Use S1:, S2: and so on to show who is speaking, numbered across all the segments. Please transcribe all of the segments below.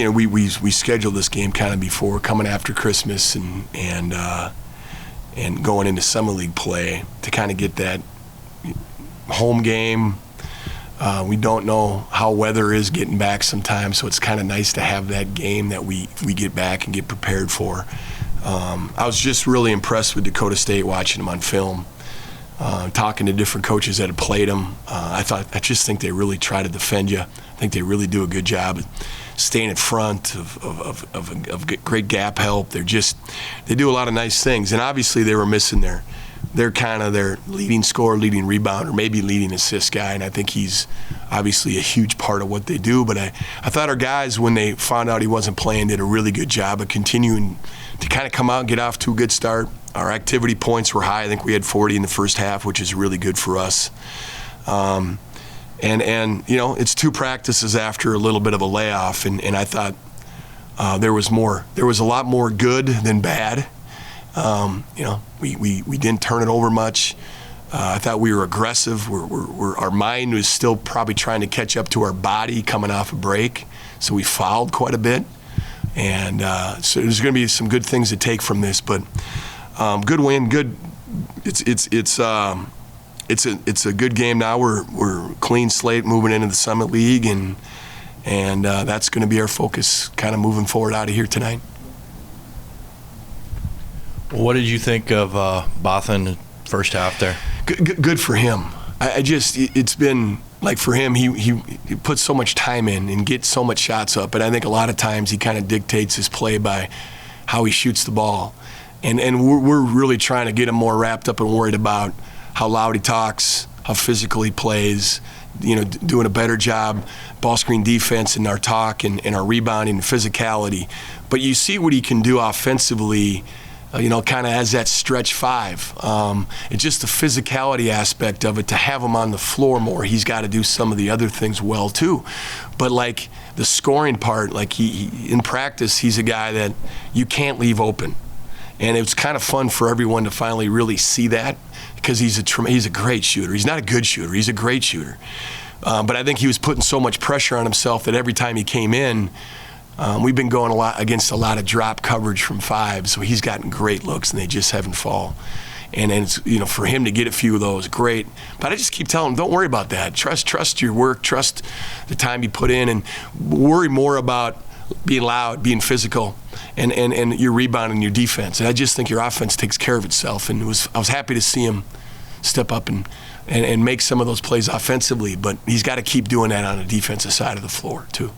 S1: we scheduled this game kind of before coming after Christmas and going into summer league play to kind of get that home game. We don't know how weather is getting back sometimes, so it's kind of nice to have that game that we get back and get prepared for. I was just really impressed with Dakota State watching them on film, talking to different coaches that had played them. I just think they really try to defend you. I think they really do a good job of staying in front, of great gap help. They do a lot of nice things, and obviously they were missing their leading scorer, leading rebounder, maybe leading assist guy, and I think he's obviously a huge part of what they do. But I thought our guys, when they found out he wasn't playing, did a really good job of continuing to kind of come out and get off to a good start. Our activity points were high. I think we had 40 in the first half, which is really good for us. And it's 2 practices after a little bit of a layoff, and I thought there was a lot more good than bad. We didn't turn it over much. I thought we were aggressive. Our mind was still probably trying to catch up to our body coming off a break, so we fouled quite a bit. And so there's going to be some good things to take from this, but good win, good. It's a good game now. We're clean slate moving into the Summit League, and that's going to be our focus kind of moving forward out of here tonight.
S2: What did you think of Bothan first half there?
S1: Good for him. It's been like for him, he puts so much time in and gets so much shots up, but I think a lot of times he kind of dictates his play by how he shoots the ball. And we're really trying to get him more wrapped up and worried about how loud he talks, how physical he plays, doing a better job, ball screen defense in our talk and our rebounding and physicality. But you see what he can do offensively, kind of as that stretch 5. It's just the physicality aspect of it, to have him on the floor more. He's got to do some of the other things well too. But like the scoring part, like he in practice, he's a guy that you can't leave open. And it's kind of fun for everyone to finally really see that, because he's a great shooter. He's not a good shooter. He's a great shooter. But I think he was putting so much pressure on himself that every time he came in, we've been going against a lot of drop coverage from 5, so he's gotten great looks, and they just haven't fall. And it's, for him to get a few of those, great. But I just keep telling him, don't worry about that. Trust your work, trust the time you put in, and worry more about being loud, being physical, and your rebound and your defense. And I just think your offense takes care of itself. And I was happy to see him step up and make some of those plays offensively, but he's got to keep doing that on the defensive side of the floor too.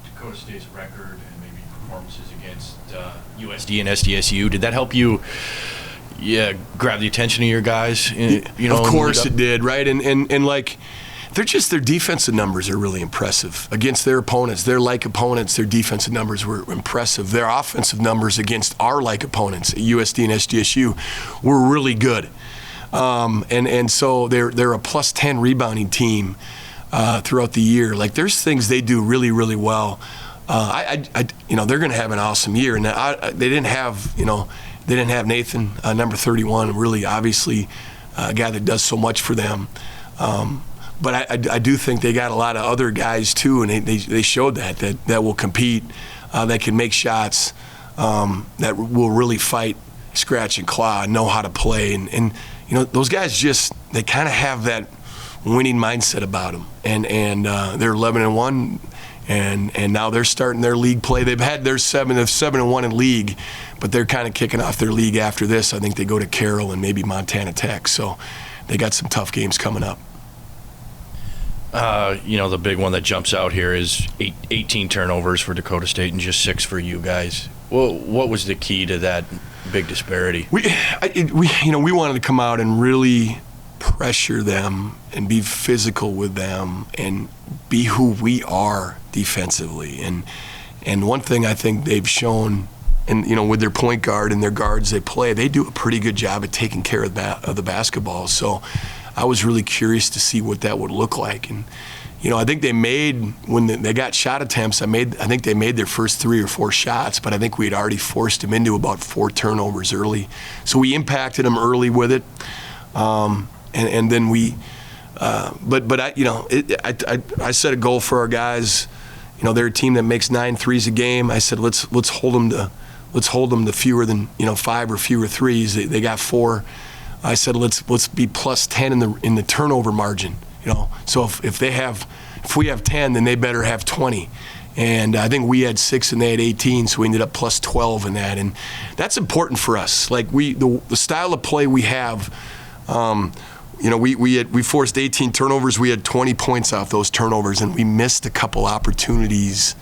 S2: Dakota State's record and maybe performances against USD and SDSU, did that help you grab the attention of your guys?
S1: Of course it did, right? And like, their defensive numbers are really impressive against their opponents. Their like opponents, their defensive numbers were impressive. Their offensive numbers against our like opponents, USD and SDSU, were really good. And so they're a plus 10 rebounding team throughout the year. Like, there's things they do really, really well. They're going to have an awesome year. And they didn't have Nathan, number 31, really obviously a guy that does so much for them. But I do think they got a lot of other guys too, and they showed that will compete, that can make shots, that will really fight, scratch and claw, and know how to play. And those guys they kind of have that winning mindset about them. And they're 11-1, and now they're starting their league play. They've had their 7-1 in league, but they're kind of kicking off their league after this. I think they go to Carroll and maybe Montana Tech. So they got some tough games coming up.
S2: The big one that jumps out here is 18 turnovers for Dakota State and just 6 for you guys. Well, what was the key to that big disparity?
S1: We wanted to come out and really pressure them and be physical with them and be who we are defensively. And one thing I think they've shown, and with their point guard and their guards they play, they do a pretty good job at taking care of the basketball. So I was really curious to see what that would look like. And I think when they got shot attempts, I think they made their first 3 or 4 shots, but I think we had already forced them into about 4 turnovers early. So we impacted them early with it, and then we. But I set a goal for our guys, You know, they're a team that makes 9 threes a game. I said, let's hold them to fewer than 5 or fewer threes. They got 4. I said, let's be plus 10 in the turnover margin. You know, so if we have 10, then they better have 20. And I think we had 6 and they had 18, so we ended up plus 12 in that. And that's important for us. Like the style of play we have. We forced 18 turnovers. We had 20 points off those turnovers, and we missed a couple opportunities.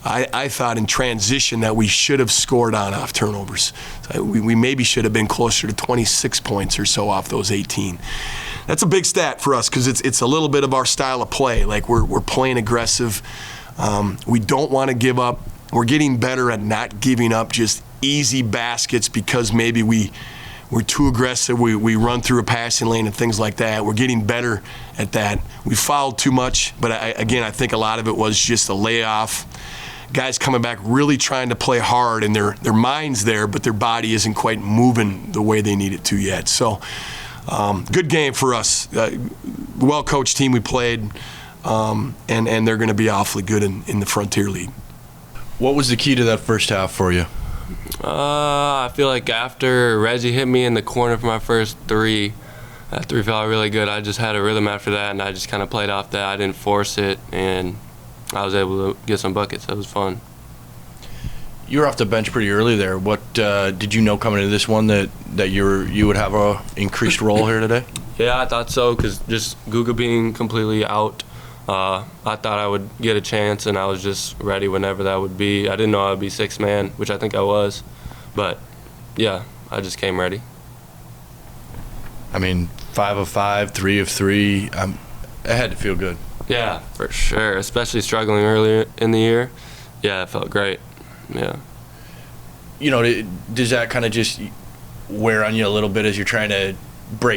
S1: I thought in transition that we should have scored off turnovers. We maybe should have been closer to 26 points or so off those 18. That's a big stat for us because it's a little bit of our style of play. Like we're playing aggressive. We don't want to give up. We're getting better at not giving up just easy baskets because maybe we're too aggressive. We run through a passing lane and things like that. We're getting better at that. We fouled too much, but I think a lot of it was just a layoff. Guys coming back really trying to play hard, and their mind's there, but their body isn't quite moving the way they need it to yet. So, good game for us. Well-coached team we played, and they're going to be awfully good in the Frontier League.
S2: What was the key to that first half for you?
S3: I feel like after Reggie hit me in the corner for my first 3, that 3 felt really good. I just had a rhythm after that, and I just kind of played off that. I didn't force it, and I was able to get some buckets. It was fun.
S2: You were off the bench pretty early there. What did you know coming into this one that you would have a increased role here today?
S3: Yeah, I thought so because just Guga being completely out, I thought I would get a chance, and I was just ready whenever that would be. I didn't know I would be 6th man, which I think I was, but yeah, I just came ready.
S2: I mean, 5 of 5, 3 of 3. It had to feel good.
S3: Yeah, for sure, especially struggling earlier in the year. Yeah, it felt great. Yeah.
S2: You know, does that kind of just wear on you a little bit as you're trying to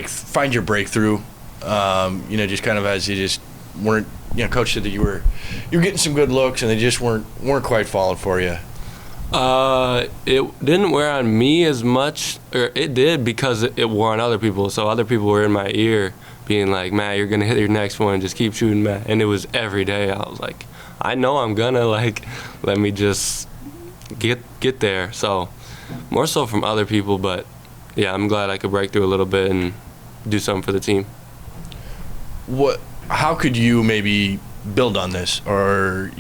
S2: find your breakthrough? Just kind of as you just weren't. Coach said that you were getting some good looks and they just weren't quite falling for you.
S3: It didn't wear on me as much, or it did because it wore on other people. So other people were in my ear being like, Matt, you're going to hit your next one. Just keep shooting, Matt. And it was every day. I was like, I know I'm going to, let me just get there. So more so from other people, but, yeah, I'm glad I could break through a little bit and do something for the team.
S2: How could you maybe build on this? Or,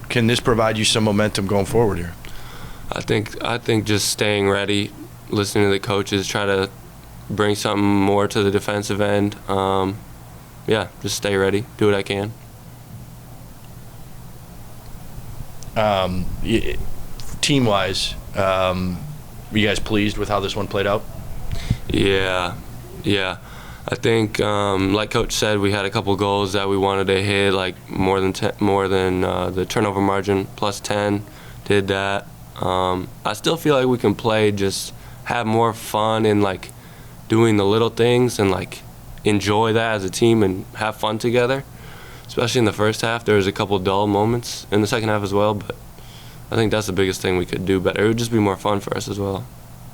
S2: can this provide you some momentum going forward here?
S3: I think just staying ready, listening to the coaches, try to bring something more to the defensive end. Just stay ready, do what I can.
S2: Team-wise, you guys pleased with how this one played out?
S3: Yeah. I think, like Coach said, we had a couple goals that we wanted to hit, like more than the turnover margin, plus 10. Did that. I still feel like we can play, just have more fun in doing the little things and enjoy that as a team and have fun together. Especially in the first half, there was a couple dull moments in the second half as well, but I think that's the biggest thing we could do better. It would just be more fun for us as well.